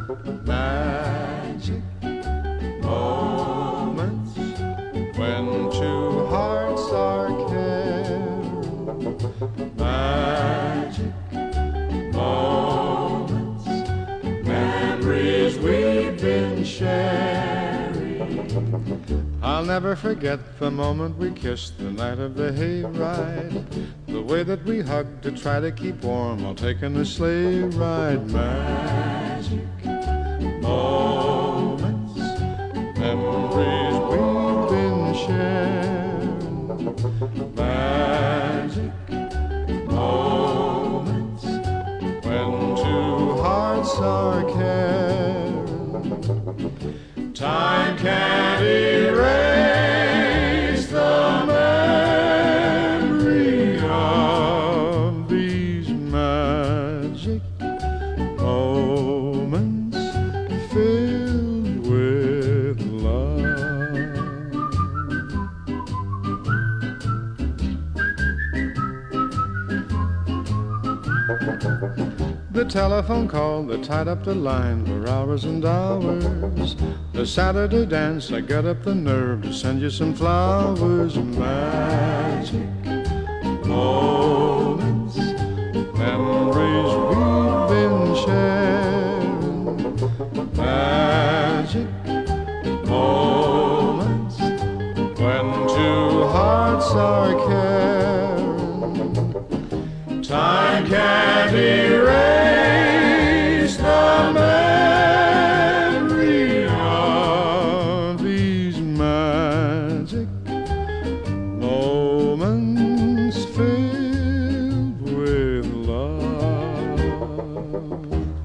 Magic moments when two hearts are caring. Magic moments, memories we've been sharing. I'll never forget the moment we kissed the night of the hayride, the way that we hugged to try to keep warm while taking a sleigh ride. Magic moments, memories we've been sharing. Magic moments when two hearts are caring. Time can't erase the memory of these magic moments filled with love. The telephone call that tied up the line for hours and hours. The Saturday dance, I got up the nerve to send you some flowers. Magic moments, memories we've been sharing. Magic moments when two hearts are caring. Time can't erase the memory of these magic moments filled with love.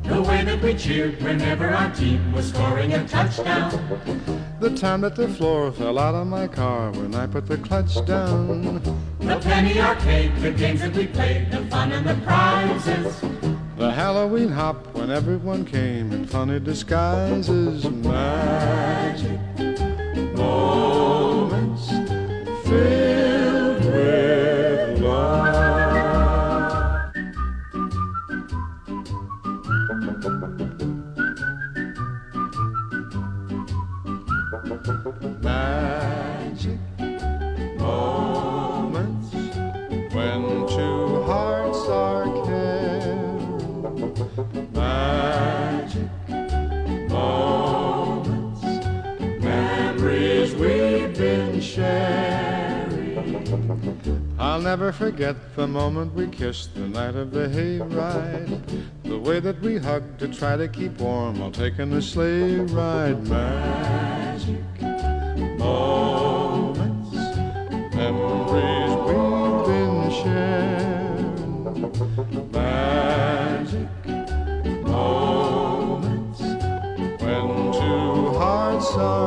The way that we cheered whenever our team was scoring a touchdown. The time that the floor fell out of my car when I put the clutch down. The penny arcade, the games that we played, the fun and the prizes. The Halloween hop when everyone came in funny disguises. Magic moments filled with love. Magic moments when two hearts are caring. Magic moments, memories we've been sharing. I'll never forget the moment we kissed the night of the hayride, the way that we hugged to try to keep warm while taking a sleigh ride. Magic moments, memories we've been sharing. Magic moments when two hearts are